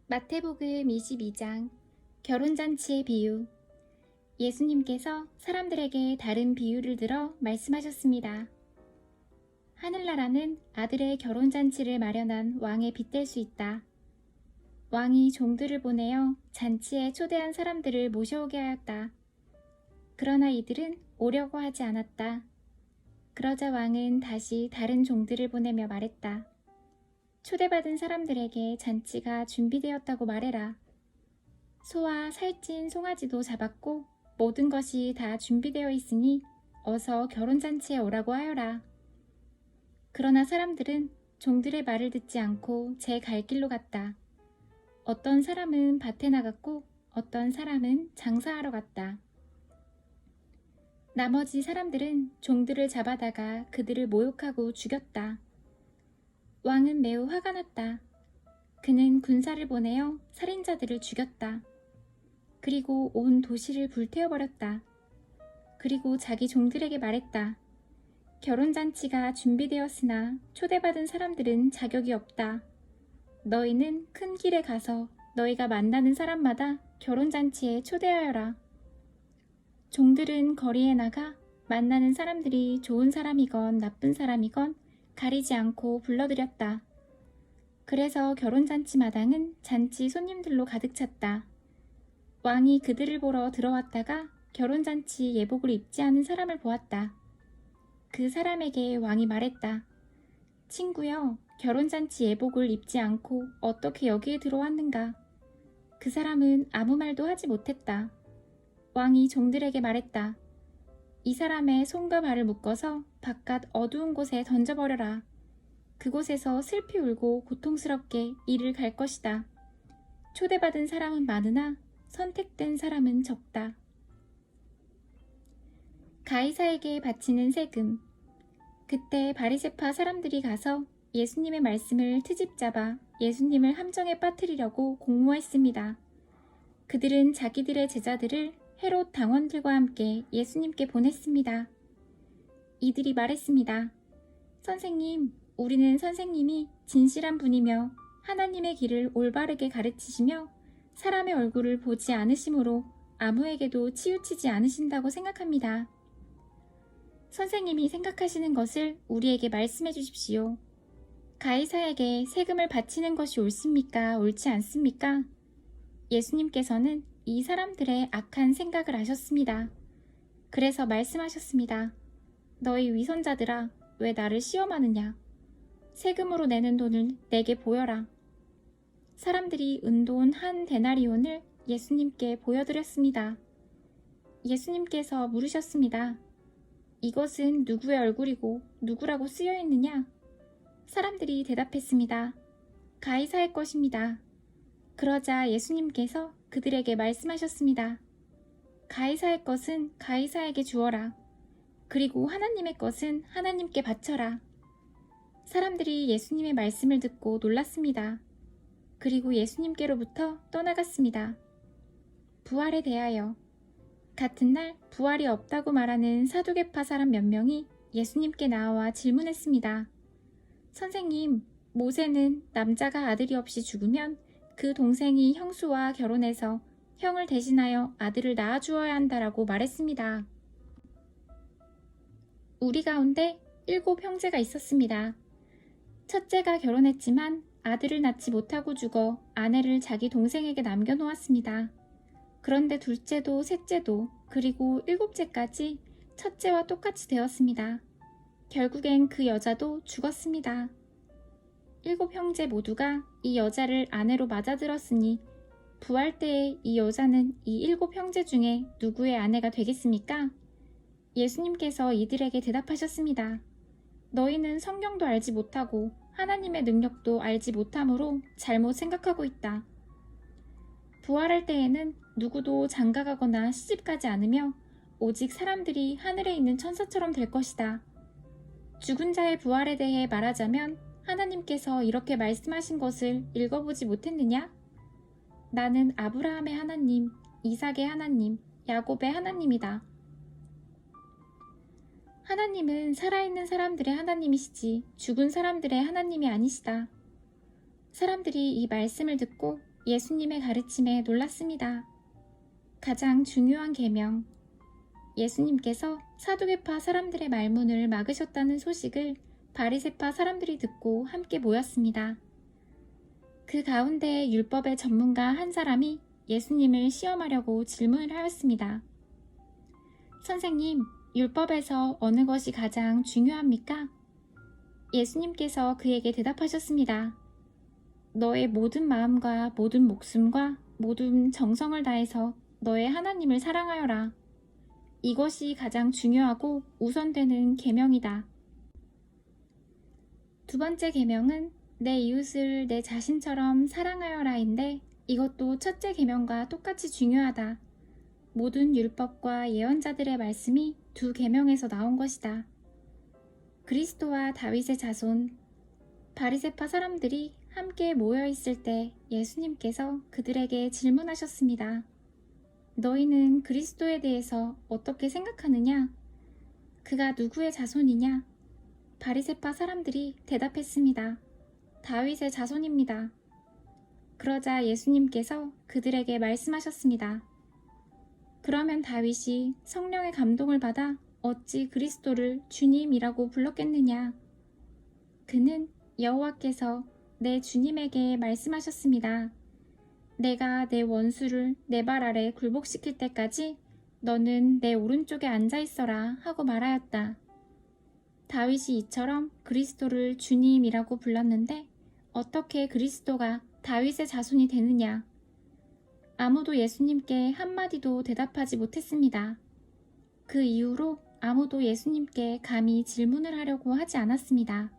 마태복음 22장 결혼잔치의 비유. 예수님께서 사람들에게 다른 비유를 들어 말씀하셨습니다. 하늘나라는 아들의 결혼잔치를 마련한 왕에 빗댈 수 있다. 왕이 종들을 보내어 잔치에 초대한 사람들을 모셔오게 하였다. 그러나 이들은 오려고 하지 않았다. 그러자 왕은 다시 다른 종들을 보내며 말했다. 초대받은 사람들에게 잔치가 준비되었다고 말해라. 소와 살찐 송아지도 잡았고 모든 것이 다 준비되어 있으니 어서 결혼잔치에 오라고 하여라. 그러나 사람들은 종들의 말을 듣지 않고 제 갈 길로 갔다. 어떤 사람은 밭에 나갔고 어떤 사람은 장사하러 갔다. 나머지 사람들은 종들을 잡아다가 그들을 모욕하고 죽였다. 왕은 매우 화가 났다. 그는 군사를 보내어 살인자들을 죽였다. 그리고 온 도시를 불태워버렸다. 그리고 자기 종들에게 말했다. 결혼잔치가 준비되었으나 초대받은 사람들은 자격이 없다. 너희는 큰 길에 가서 너희가 만나는 사람마다 결혼잔치에 초대하여라. 종들은 거리에 나가 만나는 사람들이 좋은 사람이건 나쁜 사람이건 가리지 않고 불러들였다. 그래서 결혼잔치 마당은 잔치 손님들로 가득 찼다. 왕이 그들을 보러 들어왔다가 결혼잔치 예복을 입지 않은 사람을 보았다. 그 사람에게 왕이 말했다. 친구여, 결혼잔치 예복을 입지 않고 어떻게 여기에 들어왔는가? 그 사람은 아무 말도 하지 못했다. 왕이 종들에게 말했다. 이 사람의 손과 발을 묶어서 바깥 어두운 곳에 던져버려라. 그곳에서 슬피 울고 고통스럽게 이를 갈 것이다. 초대받은 사람은 많으나 선택된 사람은 적다. 가이사에게 바치는 세금. 그때 바리새파 사람들이 가서 예수님의 말씀을 트집잡아 예수님을 함정에 빠뜨리려고 공모했습니다. 그들은 자기들의 제자들을 헤롯 당원들과 함께 예수님께 보냈습니다. 이들이 말했습니다. 선생님, 우리는 선생님이 진실한 분이며 하나님의 길을 올바르게 가르치시며 사람의 얼굴을 보지 않으심으로 아무에게도 치우치지 않으신다고 생각합니다. 선생님이 생각하시는 것을 우리에게 말씀해 주십시오. 가이사에게 세금을 바치는 것이 옳습니까? 옳지 않습니까? 예수님께서는 이 사람들의 악한 생각을 아셨습니다. 그래서 말씀하셨습니다. 너희 위선자들아, 왜 나를 시험하느냐? 세금으로 내는 돈을 내게 보여라. 사람들이 은돈 한 데나리온을 예수님께 보여드렸습니다. 예수님께서 물으셨습니다. 이것은 누구의 얼굴이고 누구라고 쓰여 있느냐? 사람들이 대답했습니다. 가이사의 것입니다. 그러자 예수님께서 그들에게 말씀하셨습니다. 가이사의 것은 가이사에게 주어라. 그리고 하나님의 것은 하나님께 바쳐라. 사람들이 예수님의 말씀을 듣고 놀랐습니다. 그리고 예수님께로부터 떠나갔습니다. 부활에 대하여. 같은 날 부활이 없다고 말하는 사두개파 사람 몇 명이 예수님께 나와 질문했습니다. 선생님, 모세는 남자가 아들이 없이 죽으면 그 동생이 형수와 결혼해서 형을 대신하여 아들을 낳아주어야 한다라고 말했습니다. 우리 가운데 7 형제가 있었습니다. 첫째가 결혼했지만 아들을 낳지 못하고 죽어 아내를 자기 동생에게 남겨놓았습니다. 그런데 둘째도 셋째도 그리고 7째까지 첫째와 똑같이 되었습니다. 결국엔 그 여자도 죽었습니다. 7 형제 모두가 이 여자를 아내로 맞아들었으니 부활 때에 이 여자는 이 7 형제 중에 누구의 아내가 되겠습니까? 예수님께서 이들에게 대답하셨습니다. 너희는 성경도 알지 못하고 하나님의 능력도 알지 못하므로 잘못 생각하고 있다. 부활할 때에는 누구도 장가가거나 시집가지 않으며 오직 사람들이 하늘에 있는 천사처럼 될 것이다. 죽은 자의 부활에 대해 말하자면 하나님께서 이렇게 말씀하신 것을 읽어보지 못했느냐? 나는 아브라함의 하나님, 이삭의 하나님, 야곱의 하나님이다. 하나님은 살아있는 사람들의 하나님이시지 죽은 사람들의 하나님이 아니시다. 사람들이 이 말씀을 듣고 예수님의 가르침에 놀랐습니다. 가장 중요한 계명, 예수님께서 사두개파 사람들의 말문을 막으셨다는 소식을 바리새파 사람들이 듣고 함께 모였습니다. 그 가운데 율법의 전문가 한 사람이 예수님을 시험하려고 질문을 하였습니다. 선생님, 율법에서 어느 것이 가장 중요합니까? 예수님께서 그에게 대답하셨습니다. 너의 모든 마음과 모든 목숨과 모든 정성을 다해서 너의 하나님을 사랑하여라. 이것이 가장 중요하고 우선되는 계명이다. 두 번째 계명은 내 이웃을 내 자신처럼 사랑하여라인데 이것도 첫째 계명과 똑같이 중요하다. 모든 율법과 예언자들의 말씀이 두 계명에서 나온 것이다. 그리스도와 다윗의 자손, 바리새파 사람들이 함께 모여 있을 때 예수님께서 그들에게 질문하셨습니다. 너희는 그리스도에 대해서 어떻게 생각하느냐? 그가 누구의 자손이냐? 바리새파 사람들이 대답했습니다. 다윗의 자손입니다. 그러자 예수님께서 그들에게 말씀하셨습니다. 그러면 다윗이 성령의 감동을 받아 어찌 그리스도를 주님이라고 불렀겠느냐? 그는 여호와께서 내 주님에게 말씀하셨습니다. 내가 내 원수를 내 발 아래 굴복시킬 때까지 너는 내 오른쪽에 앉아 있어라 하고 말하였다. 다윗이 이처럼 그리스도를 주님이라고 불렀는데 어떻게 그리스도가 다윗의 자손이 되느냐? 아무도 예수님께 한마디도 대답하지 못했습니다. 그 이후로 아무도 예수님께 감히 질문을 하려고 하지 않았습니다.